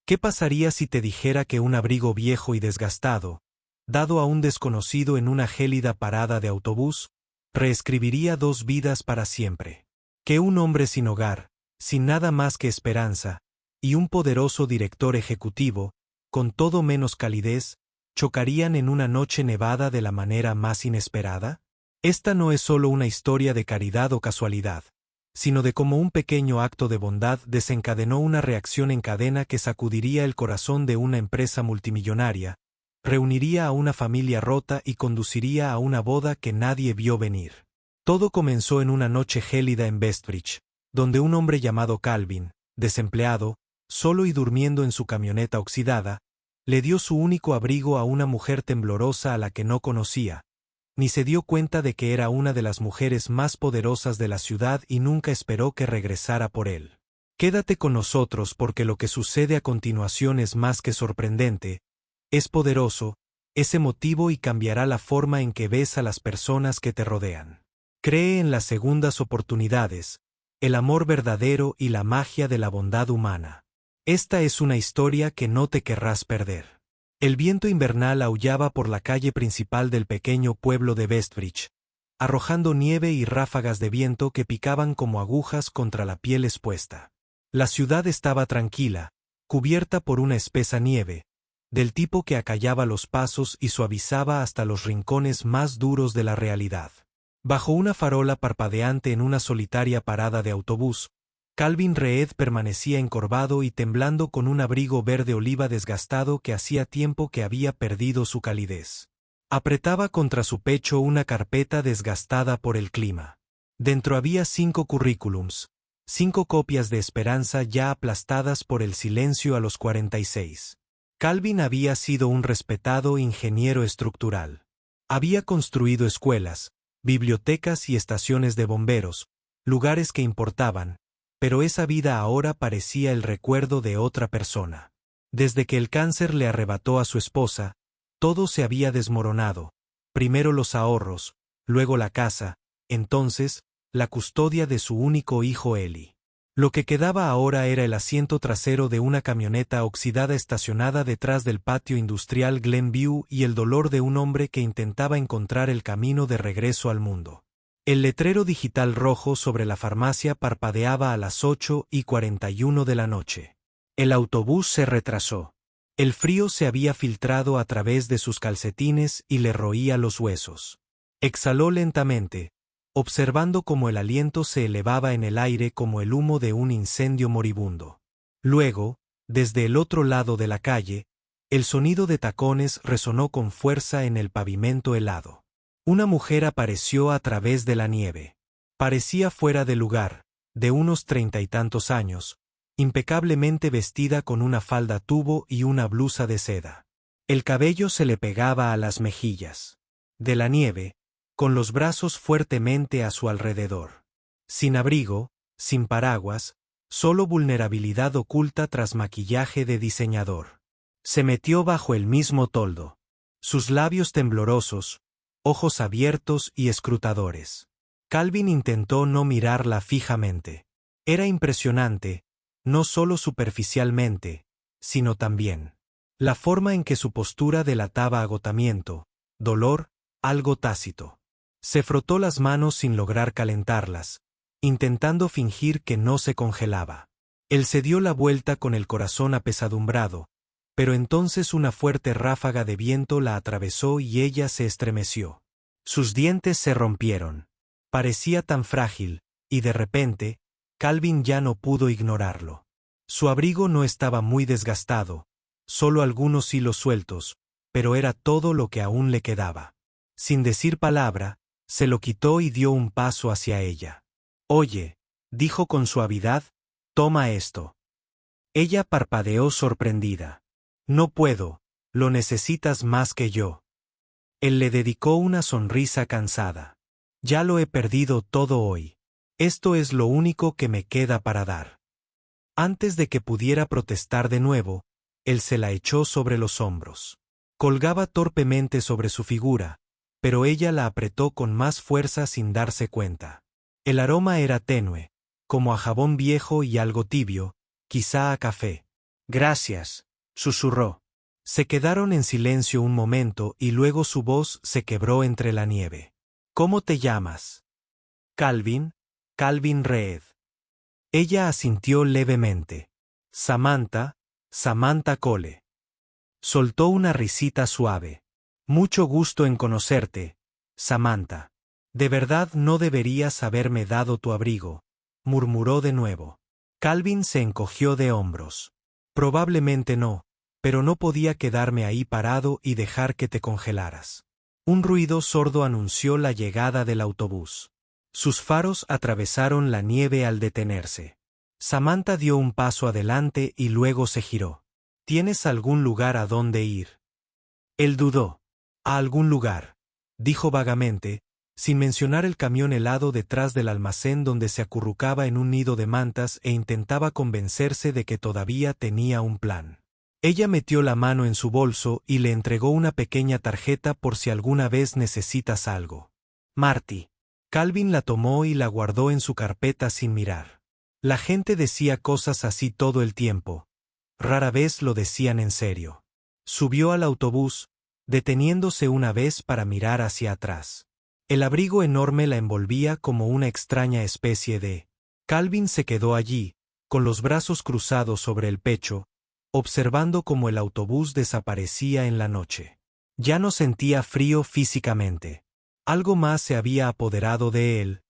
¿Qué pasaría si te dijera que un abrigo viejo y desgastado, dado a un desconocido en una gélida parada de autobús, reescribiría 2 vidas para siempre? Que un hombre sin hogar, sin nada más que esperanza, y un poderoso director ejecutivo, con todo menos calidez, chocarían en una noche nevada de la manera más inesperada? Esta no es solo una historia de caridad o casualidad, sino de cómo un pequeño acto de bondad desencadenó una reacción en cadena que sacudiría el corazón de una empresa multimillonaria, reuniría a una familia rota y conduciría a una boda que nadie vio venir. Todo comenzó en una noche gélida en Bestbridge, donde un hombre llamado Calvin, desempleado, solo y durmiendo en su camioneta oxidada, le dio su único abrigo a una mujer temblorosa a la que no conocía, ni se dio cuenta de que era una de las mujeres más poderosas de la ciudad y nunca esperó que regresara por él. Quédate con nosotros porque lo que sucede a continuación es más que sorprendente, es poderoso, es emotivo y cambiará la forma en que ves a las personas que te rodean. Cree en las segundas oportunidades, el amor verdadero y la magia de la bondad humana. Esta es una historia que no te querrás perder. El viento invernal aullaba por la calle principal del pequeño pueblo de Bestbridge, arrojando nieve y ráfagas de viento que picaban como agujas contra la piel expuesta. La ciudad estaba tranquila, cubierta por una espesa nieve, del tipo que acallaba los pasos y suavizaba hasta los rincones más duros de la realidad. Bajo una farola parpadeante en una solitaria parada de autobús, Calvin Reed permanecía encorvado y temblando con un abrigo verde oliva desgastado que hacía tiempo que había perdido su calidez. Apretaba contra su pecho una carpeta desgastada por el clima. Dentro había 5 currículums, 5 copias de esperanza ya aplastadas por el silencio a los 46. Calvin había sido un respetado ingeniero estructural. Había construido escuelas, bibliotecas y estaciones de bomberos, lugares que importaban, pero esa vida ahora parecía el recuerdo de otra persona. Desde que el cáncer le arrebató a su esposa, todo se había desmoronado, primero los ahorros, luego la casa, entonces, la custodia de su único hijo Eli. Lo que quedaba ahora era el asiento trasero de una camioneta oxidada estacionada detrás del patio industrial Glenview y el dolor de un hombre que intentaba encontrar el camino de regreso al mundo. El letrero digital rojo sobre la farmacia parpadeaba a las 8:41 de la noche. El autobús se retrasó. El frío se había filtrado a través de sus calcetines y le roía los huesos. Exhaló lentamente, observando cómo el aliento se elevaba en el aire como el humo de un incendio moribundo. Luego, desde el otro lado de la calle, el sonido de tacones resonó con fuerza en el pavimento helado. Una mujer apareció a través de la nieve. Parecía fuera de lugar, de unos 30 y tantos años, impecablemente vestida con una falda tubo y una blusa de seda. El cabello se le pegaba a las mejillas. De la nieve, con los brazos fuertemente a su alrededor. Sin abrigo, sin paraguas, solo vulnerabilidad oculta tras maquillaje de diseñador. Se metió bajo el mismo toldo. Sus labios temblorosos, ojos abiertos y escrutadores. Calvin intentó no mirarla fijamente. Era impresionante, no solo superficialmente, sino también. La forma en que su postura delataba agotamiento, dolor, algo tácito. Se frotó las manos sin lograr calentarlas, intentando fingir que no se congelaba. Él se dio la vuelta con el corazón apesadumbrado, pero entonces una fuerte ráfaga de viento la atravesó y ella se estremeció. Sus dientes se rompieron. Parecía tan frágil, y de repente, Calvin ya no pudo ignorarlo. Su abrigo no estaba muy desgastado, solo algunos hilos sueltos, pero era todo lo que aún le quedaba. Sin decir palabra, se lo quitó y dio un paso hacia ella. «Oye», dijo con suavidad, «toma esto». Ella parpadeó sorprendida. «No puedo, lo necesitas más que yo». Él le dedicó una sonrisa cansada. «Ya lo he perdido todo hoy. Esto es lo único que me queda para dar». Antes de que pudiera protestar de nuevo, él se la echó sobre los hombros. Colgaba torpemente sobre su figura, pero ella la apretó con más fuerza sin darse cuenta. El aroma era tenue, como a jabón viejo y algo tibio, quizá a café. Gracias, susurró. Se quedaron en silencio un momento y luego su voz se quebró entre la nieve. ¿Cómo te llamas? Calvin, Calvin Reed. Ella asintió levemente. Samantha, Samantha Cole. Soltó una risita suave. Mucho gusto en conocerte, Samantha. De verdad no deberías haberme dado tu abrigo, murmuró de nuevo. Calvin se encogió de hombros. Probablemente no, pero no podía quedarme ahí parado y dejar que te congelaras. Un ruido sordo anunció la llegada del autobús. Sus faros atravesaron la nieve al detenerse. Samantha dio un paso adelante y luego se giró. ¿Tienes algún lugar a dónde ir? Él dudó. A algún lugar, dijo vagamente, sin mencionar el camión helado detrás del almacén donde se acurrucaba en un nido de mantas e intentaba convencerse de que todavía tenía un plan. Ella metió la mano en su bolso y le entregó una pequeña tarjeta por si alguna vez necesitas algo. Marty. Calvin la tomó y la guardó en su carpeta sin mirar. La gente decía cosas así todo el tiempo. Rara vez lo decían en serio. Subió al autobús, deteniéndose una vez para mirar hacia atrás. El abrigo enorme la envolvía como una extraña especie de... Calvin se quedó allí, con los brazos cruzados sobre el pecho, observando cómo el autobús desaparecía en la noche. Ya no sentía frío físicamente. Algo más se había apoderado de él,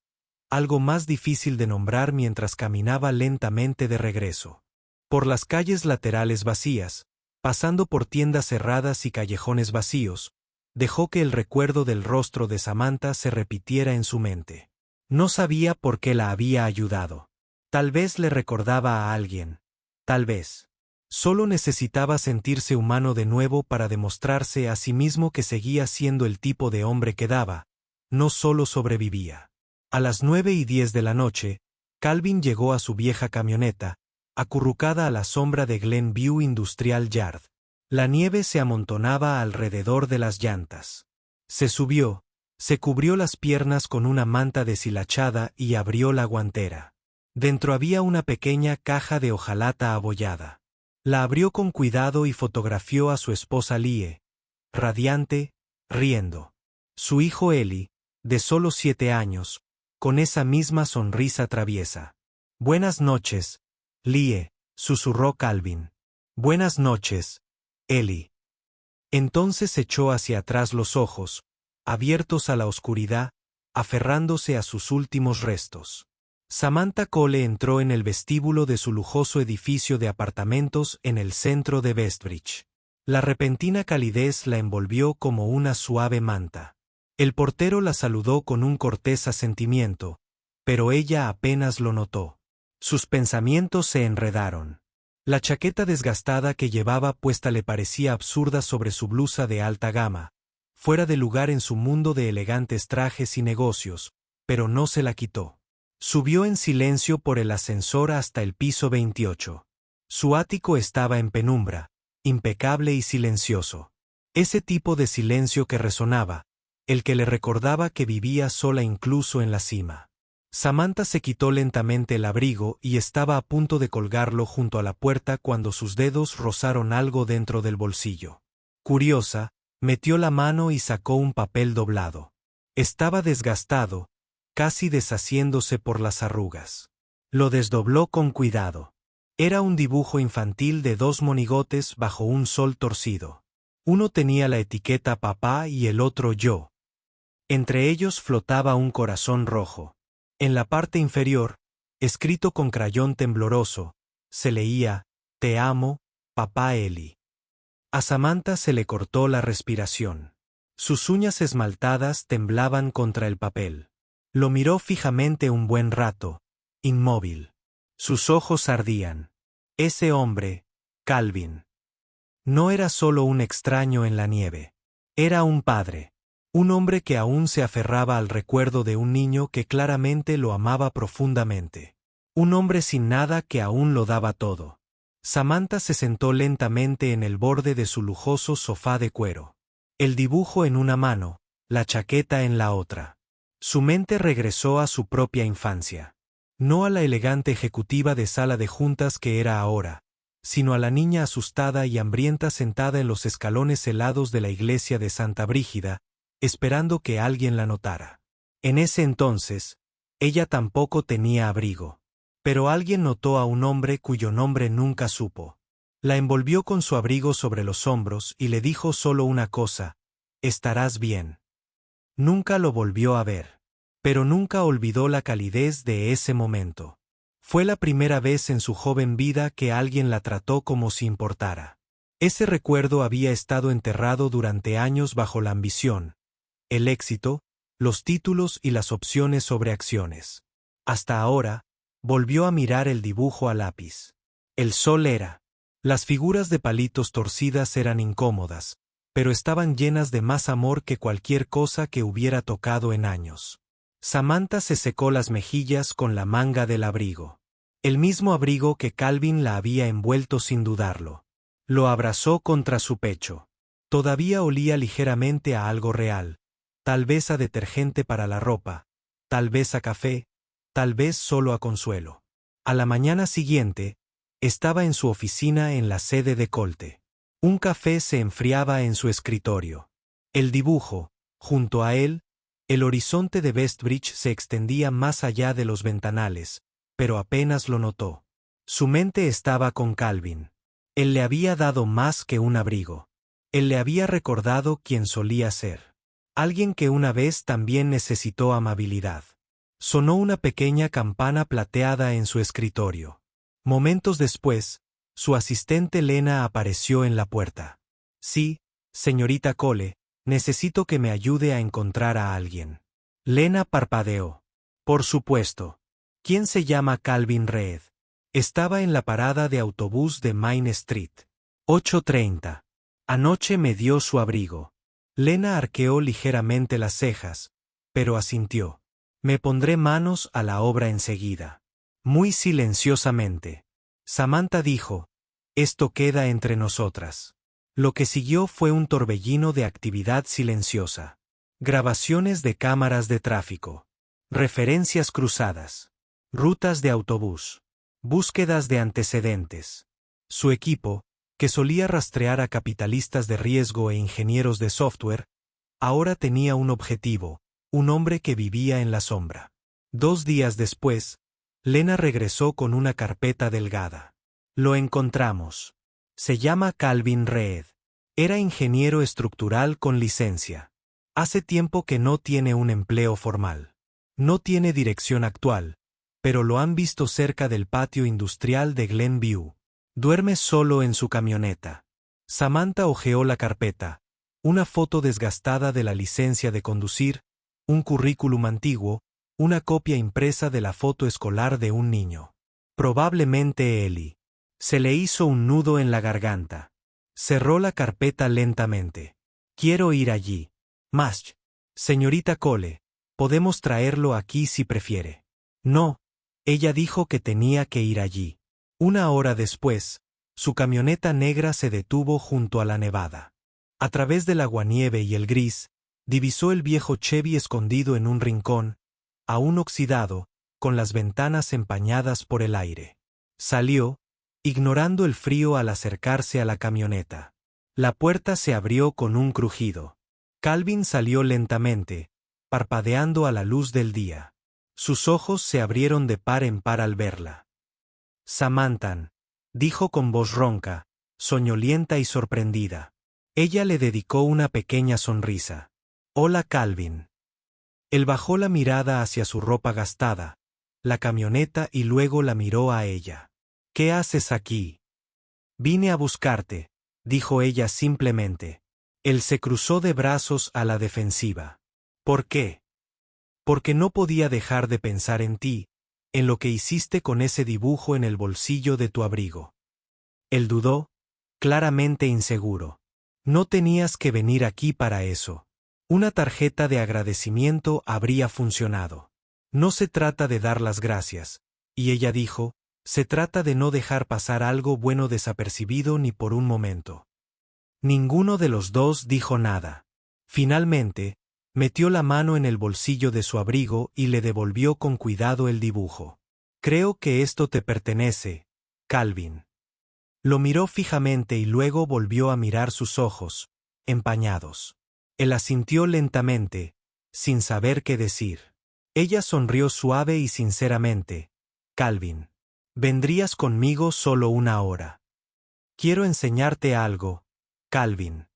algo más difícil de nombrar mientras caminaba lentamente de regreso. Por las calles laterales vacías, pasando por tiendas cerradas y callejones vacíos, dejó que el recuerdo del rostro de Samantha se repitiera en su mente. No sabía por qué la había ayudado. Tal vez le recordaba a alguien. Tal vez. Solo necesitaba sentirse humano de nuevo para demostrarse a sí mismo que seguía siendo el tipo de hombre que daba, no solo sobrevivía. A las 9:10 de la noche, Calvin llegó a su vieja camioneta, acurrucada a la sombra de Glenview Industrial Yard. La nieve se amontonaba alrededor de las llantas. Se subió, se cubrió las piernas con una manta deshilachada y abrió la guantera. Dentro había una pequeña caja de hojalata abollada. La abrió con cuidado y fotografió a su esposa Lie, radiante, riendo. Su hijo Eli, de solo 7 años, con esa misma sonrisa traviesa. Buenas noches, Lie, susurró Calvin. Buenas noches, Eli. Entonces echó hacia atrás los ojos, abiertos a la oscuridad, aferrándose a sus últimos restos. Samantha Cole entró en el vestíbulo de su lujoso edificio de apartamentos en el centro de Westbridge. La repentina calidez la envolvió como una suave manta. El portero la saludó con un cortés asentimiento, pero ella apenas lo notó. Sus pensamientos se enredaron. La chaqueta desgastada que llevaba puesta le parecía absurda sobre su blusa de alta gama, fuera de lugar en su mundo de elegantes trajes y negocios, pero no se la quitó. Subió en silencio por el ascensor hasta el piso 28. Su ático estaba en penumbra, impecable y silencioso. Ese tipo de silencio que resonaba, el que le recordaba que vivía sola incluso en la cima. Samantha se quitó lentamente el abrigo y estaba a punto de colgarlo junto a la puerta cuando sus dedos rozaron algo dentro del bolsillo. Curiosa, metió la mano y sacó un papel doblado. Estaba desgastado, casi deshaciéndose por las arrugas. Lo desdobló con cuidado. Era un dibujo infantil de 2 monigotes bajo un sol torcido. Uno tenía la etiqueta papá y el otro yo. Entre ellos flotaba un corazón rojo. En la parte inferior, escrito con crayón tembloroso, se leía, «Te amo, papá Eli». A Samantha se le cortó la respiración. Sus uñas esmaltadas temblaban contra el papel. Lo miró fijamente un buen rato, inmóvil. Sus ojos ardían. Ese hombre, Calvin. No era solo un extraño en la nieve. Era un padre. Un hombre que aún se aferraba al recuerdo de un niño que claramente lo amaba profundamente. Un hombre sin nada que aún lo daba todo. Samantha se sentó lentamente en el borde de su lujoso sofá de cuero. El dibujo en una mano, la chaqueta en la otra. Su mente regresó a su propia infancia. No a la elegante ejecutiva de sala de juntas que era ahora, sino a la niña asustada y hambrienta sentada en los escalones helados de la iglesia de Santa Brígida, esperando que alguien la notara. En ese entonces, ella tampoco tenía abrigo. Pero alguien notó a un hombre cuyo nombre nunca supo. La envolvió con su abrigo sobre los hombros y le dijo solo una cosa: «Estarás bien». Nunca lo volvió a ver. Pero nunca olvidó la calidez de ese momento. Fue la primera vez en su joven vida que alguien la trató como si importara. Ese recuerdo había estado enterrado durante años bajo la ambición, el éxito, los títulos y las opciones sobre acciones. Hasta ahora, volvió a mirar el dibujo a lápiz. El sol era. Las figuras de palitos torcidas eran incómodas, pero estaban llenas de más amor que cualquier cosa que hubiera tocado en años. Samantha se secó las mejillas con la manga del abrigo. El mismo abrigo que Calvin la había envuelto sin dudarlo. Lo abrazó contra su pecho. Todavía olía ligeramente a algo real, tal vez a detergente para la ropa, tal vez a café, tal vez solo a consuelo. A la mañana siguiente, estaba en su oficina en la sede de Colte. Un café se enfriaba en su escritorio. El dibujo, junto a él, el horizonte de Westbridge se extendía más allá de los ventanales, pero apenas lo notó. Su mente estaba con Calvin. Él le había dado más que un abrigo. Él le había recordado quién solía ser. Alguien que una vez también necesitó amabilidad. Sonó una pequeña campana plateada en su escritorio. Momentos después, su asistente Lena apareció en la puerta. «Sí, señorita Cole, necesito que me ayude a encontrar a alguien». Lena parpadeó. «Por supuesto. ¿Quién se llama Calvin Reed?» Estaba en la parada de autobús de Main Street. 8:30. Anoche me dio su abrigo. Lena arqueó ligeramente las cejas, pero asintió. «Me pondré manos a la obra enseguida». Muy silenciosamente. Samantha dijo: «Esto queda entre nosotras». Lo que siguió fue un torbellino de actividad silenciosa. Grabaciones de cámaras de tráfico. Referencias cruzadas. Rutas de autobús. Búsquedas de antecedentes. Su equipo, que solía rastrear a capitalistas de riesgo e ingenieros de software, ahora tenía un objetivo: un hombre que vivía en la sombra. 2 días después, Lena regresó con una carpeta delgada. «Lo encontramos. Se llama Calvin Reed. Era ingeniero estructural con licencia. Hace tiempo que no tiene un empleo formal. No tiene dirección actual, pero lo han visto cerca del patio industrial de Glenview. Duerme solo en su camioneta». Samantha hojeó la carpeta. Una foto desgastada de la licencia de conducir, un currículum antiguo, una copia impresa de la foto escolar de un niño. Probablemente Ellie. Se le hizo un nudo en la garganta. Cerró la carpeta lentamente. «Quiero ir allí. Mash. Señorita Cole, podemos traerlo aquí si prefiere». «No». Ella dijo que tenía que ir allí. 1 hora después, su camioneta negra se detuvo junto a la nevada. A través del aguanieve y el gris, divisó el viejo Chevy escondido en un rincón, aún oxidado, con las ventanas empañadas por el aire. Salió, ignorando el frío al acercarse a la camioneta. La puerta se abrió con un crujido. Calvin salió lentamente, parpadeando a la luz del día. Sus ojos se abrieron de par en par al verla. «Samantha», dijo con voz ronca, soñolienta y sorprendida. Ella le dedicó una pequeña sonrisa. «Hola, Calvin». Él bajó la mirada hacia su ropa gastada, la camioneta y luego la miró a ella. «¿Qué haces aquí?» «Vine a buscarte», dijo ella simplemente. Él se cruzó de brazos a la defensiva. «¿Por qué?» «Porque no podía dejar de pensar en ti, en lo que hiciste con ese dibujo en el bolsillo de tu abrigo». Él dudó, claramente inseguro. «No tenías que venir aquí para eso. Una tarjeta de agradecimiento habría funcionado. No se trata de dar las gracias», y ella dijo, «se trata de no dejar pasar algo bueno desapercibido ni por un momento». Ninguno de los dos dijo nada. Finalmente, metió la mano en el bolsillo de su abrigo y le devolvió con cuidado el dibujo. «Creo que esto te pertenece, Calvin». Lo miró fijamente y luego volvió a mirar sus ojos, empañados. Él asintió lentamente, sin saber qué decir. Ella sonrió suave y sinceramente. Calvin. ¿Vendrías conmigo solo una hora? Quiero enseñarte algo, Calvin.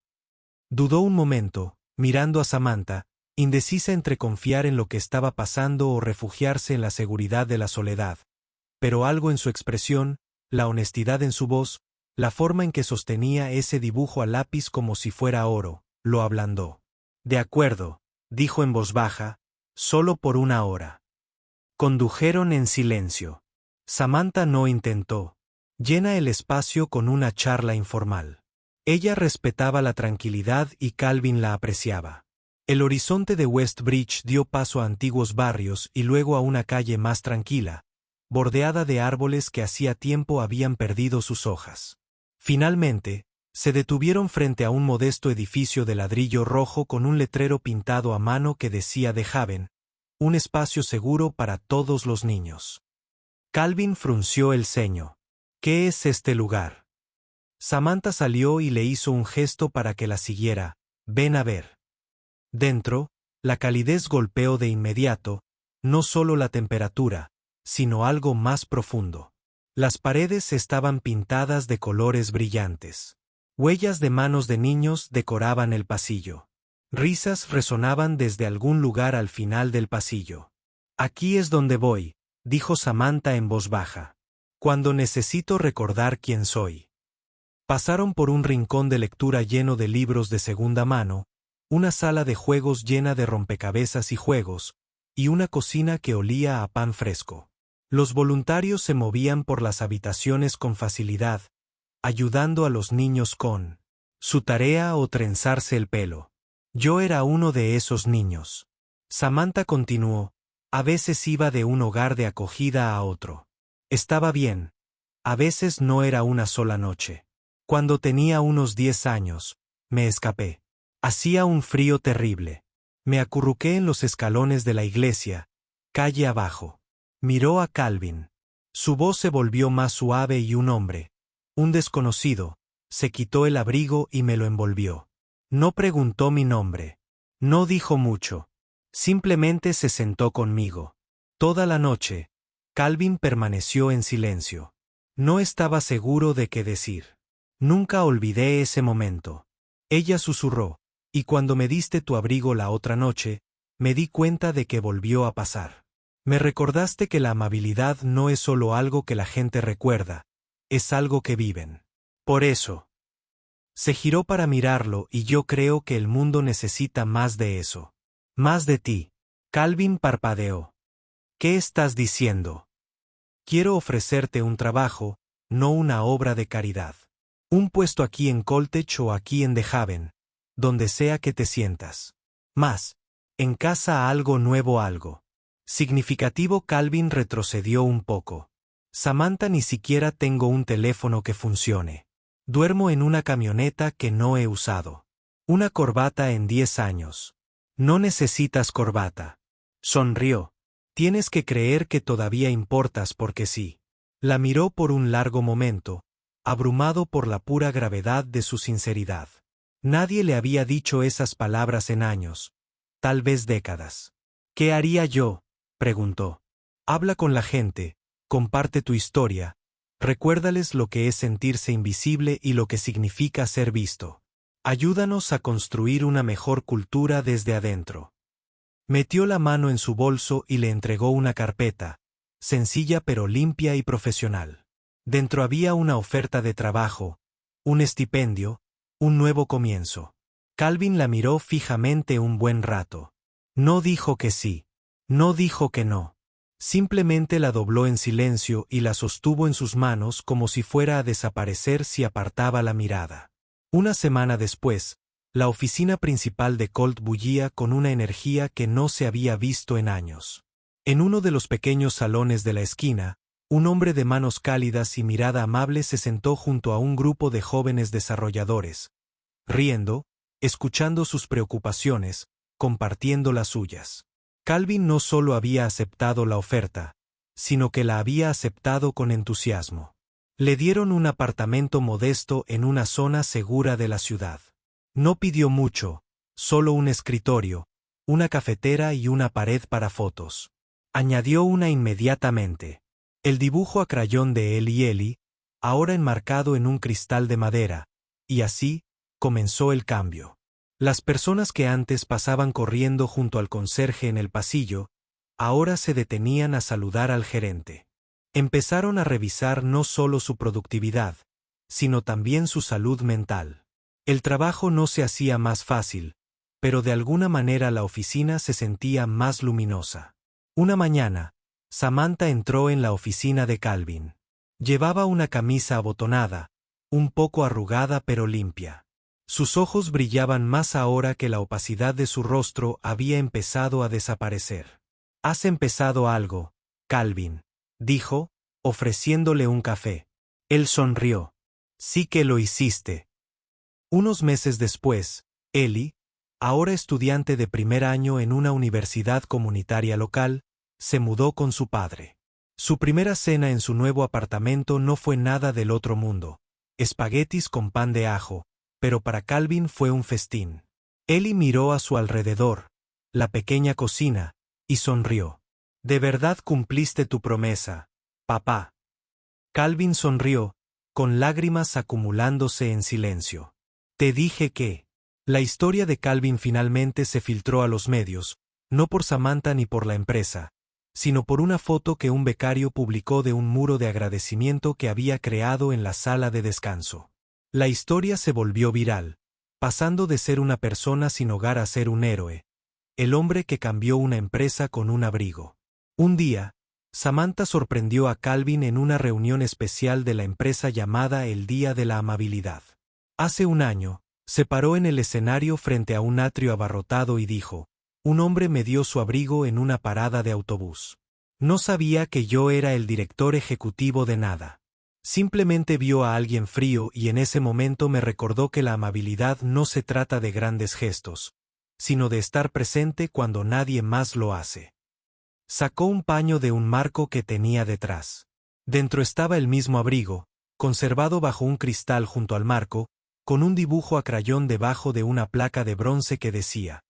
Dudó un momento, mirando a Samantha, indecisa entre confiar en lo que estaba pasando o refugiarse en la seguridad de la soledad. Pero algo en su expresión, la honestidad en su voz, la forma en que sostenía ese dibujo a lápiz como si fuera oro, lo ablandó. De acuerdo, dijo en voz baja, solo por una hora. Condujeron en silencio. Samantha no intentó. Llena el espacio con una charla informal. Ella respetaba la tranquilidad y Calvin la apreciaba. El horizonte de Westbridge dio paso a antiguos barrios y luego a una calle más tranquila, bordeada de árboles que hacía tiempo habían perdido sus hojas. Finalmente, se detuvieron frente a un modesto edificio de ladrillo rojo con un letrero pintado a mano que decía The Haven, un espacio seguro para todos los niños. Calvin frunció el ceño. ¿Qué es este lugar? Samantha salió y le hizo un gesto para que la siguiera. Ven a ver. Dentro, la calidez golpeó de inmediato, no solo la temperatura, sino algo más profundo. Las paredes estaban pintadas de colores brillantes. Huellas de manos de niños decoraban el pasillo. Risas resonaban desde algún lugar al final del pasillo. Aquí es donde voy, dijo Samantha en voz baja. Cuando necesito recordar quién soy. Pasaron por un rincón de lectura lleno de libros de segunda mano, una sala de juegos llena de rompecabezas y juegos, y una cocina que olía a pan fresco. Los voluntarios se movían por las habitaciones con facilidad, ayudando a los niños con su tarea o trenzarse el pelo. Yo era uno de esos niños. Samantha continuó, a veces iba de un hogar de acogida a otro. Estaba bien. A veces no era una sola noche. Cuando tenía unos 10 años, me escapé. Hacía un frío terrible. Me acurruqué en los escalones de la iglesia, calle abajo. Miró a Calvin. Su voz se volvió más suave y un hombre, un desconocido, se quitó el abrigo y me lo envolvió. No preguntó mi nombre. No dijo mucho. Simplemente se sentó conmigo. Toda la noche, Calvin permaneció en silencio. No estaba seguro de qué decir. Nunca olvidé ese momento. Ella susurró, y cuando me diste tu abrigo la otra noche, me di cuenta de que volvió a pasar. Me recordaste que la amabilidad no es solo algo que la gente recuerda, es algo que viven. Por eso. Se giró para mirarlo y yo creo que el mundo necesita más de eso. Más de ti. Calvin parpadeó. ¿Qué estás diciendo? Quiero ofrecerte un trabajo, no una obra de caridad. Un puesto aquí en Coltech o aquí en The Haven, donde sea que te sientas. Más, en casa algo nuevo algo. Significativo. Calvin retrocedió un poco. Samantha, ni siquiera tengo un teléfono que funcione. Duermo en una camioneta que no he usado. Una corbata en 10 años. No necesitas corbata. Sonrió. Tienes que creer que todavía importas porque sí. La miró por un largo momento, abrumado por la pura gravedad de su sinceridad. Nadie le había dicho esas palabras en años, tal vez décadas. ¿Qué haría yo?, preguntó. Habla con la gente, comparte tu historia, recuérdales lo que es sentirse invisible y lo que significa ser visto. Ayúdanos a construir una mejor cultura desde adentro. Metió la mano en su bolso y le entregó una carpeta, sencilla pero limpia y profesional. Dentro había una oferta de trabajo, un estipendio, un nuevo comienzo. Calvin la miró fijamente un buen rato. No dijo que sí. No dijo que no. Simplemente la dobló en silencio y la sostuvo en sus manos como si fuera a desaparecer si apartaba la mirada. Una semana después, la oficina principal de Colt bullía con una energía que no se había visto en años. En uno de los pequeños salones de la esquina, un hombre de manos cálidas y mirada amable se sentó junto a un grupo de jóvenes desarrolladores, riendo, escuchando sus preocupaciones, compartiendo las suyas. Calvin no solo había aceptado la oferta, sino que la había aceptado con entusiasmo. Le dieron un apartamento modesto en una zona segura de la ciudad. No pidió mucho, solo un escritorio, una cafetera y una pared para fotos. Añadió una inmediatamente. El dibujo a crayón de él y Ellie, ahora enmarcado en un cristal de madera, y así comenzó el cambio. Las personas que antes pasaban corriendo junto al conserje en el pasillo, ahora se detenían a saludar al gerente. Empezaron a revisar no solo su productividad, sino también su salud mental. El trabajo no se hacía más fácil, pero de alguna manera la oficina se sentía más luminosa. Una mañana, Samantha entró en la oficina de Calvin. Llevaba una camisa abotonada, un poco arrugada pero limpia. Sus ojos brillaban más ahora que la opacidad de su rostro había empezado a desaparecer. «Has empezado algo, Calvin», dijo, ofreciéndole un café. Él sonrió. «Sí que lo hiciste». Unos meses después, Ellie, ahora estudiante de primer año en una universidad comunitaria local, se mudó con su padre. Su primera cena en su nuevo apartamento no fue nada del otro mundo. Espaguetis con pan de ajo, pero para Calvin fue un festín. Ellie miró a su alrededor, la pequeña cocina, y sonrió. «¿De verdad cumpliste tu promesa, papá?» Calvin sonrió, con lágrimas acumulándose en silencio. «Te dije que...» La historia de Calvin finalmente se filtró a los medios, no por Samantha ni por la empresa, sino por una foto que un becario publicó de un muro de agradecimiento que había creado en la sala de descanso. La historia se volvió viral, pasando de ser una persona sin hogar a ser un héroe, el hombre que cambió una empresa con un abrigo. Un día, Samantha sorprendió a Calvin en una reunión especial de la empresa llamada el Día de la Amabilidad. Hace un año, se paró en el escenario frente a un atrio abarrotado y dijo: «Un hombre me dio su abrigo en una parada de autobús. No sabía que yo era el director ejecutivo de nada. Simplemente vio a alguien frío y en ese momento me recordó que la amabilidad no se trata de grandes gestos, sino de estar presente cuando nadie más lo hace». Sacó un paño de un marco que tenía detrás. Dentro estaba el mismo abrigo, conservado bajo un cristal junto al marco, con un dibujo a crayón debajo de una placa de bronce que decía: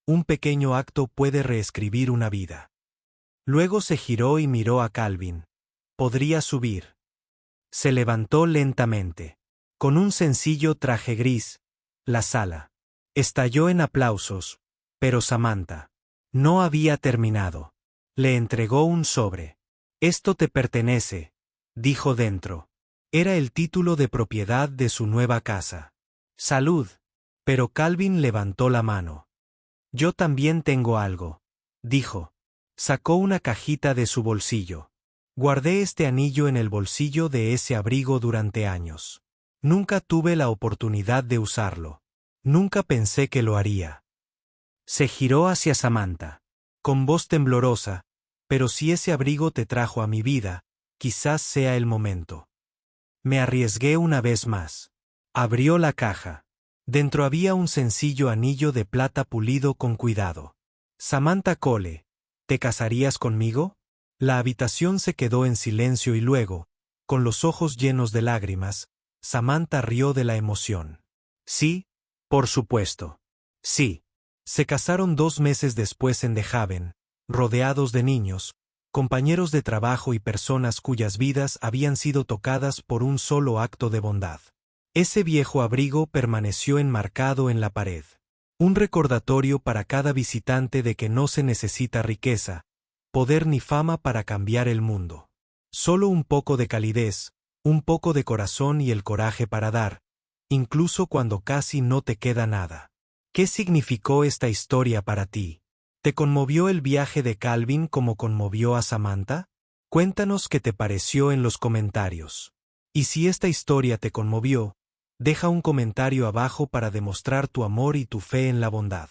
«Un pequeño acto puede reescribir una vida». Luego se giró y miró a Calvin. «¿Podría subir?». Se levantó lentamente. Con un sencillo traje gris, la sala estalló en aplausos, pero Samantha no había terminado. Le entregó un sobre. «Esto te pertenece», dijo dentro. Era el título de propiedad de su nueva casa. «Salud». Pero Calvin levantó la mano. «Yo también tengo algo», dijo. Sacó una cajita de su bolsillo. «Guardé este anillo en el bolsillo de ese abrigo durante años. Nunca tuve la oportunidad de usarlo. Nunca pensé que lo haría». Se giró hacia Samantha. Con voz temblorosa: «Pero si ese abrigo te trajo a mi vida, quizás sea el momento». Me arriesgué una vez más. Abrió la caja. Dentro había un sencillo anillo de plata pulido con cuidado. «Samantha Cole, ¿te casarías conmigo?». La habitación se quedó en silencio y luego, con los ojos llenos de lágrimas, Samantha rió de la emoción. «Sí, por supuesto. Sí». Se casaron 2 meses después en The Haven, rodeados de niños, compañeros de trabajo y personas cuyas vidas habían sido tocadas por un solo acto de bondad. Ese viejo abrigo permaneció enmarcado en la pared. Un recordatorio para cada visitante de que no se necesita riqueza, poder ni fama para cambiar el mundo. Solo un poco de calidez, un poco de corazón y el coraje para dar, incluso cuando casi no te queda nada. ¿Qué significó esta historia para ti? ¿Te conmovió el viaje de Calvin como conmovió a Samantha? Cuéntanos qué te pareció en los comentarios. Y si esta historia te conmovió, deja un comentario abajo para demostrar tu amor y tu fe en la bondad.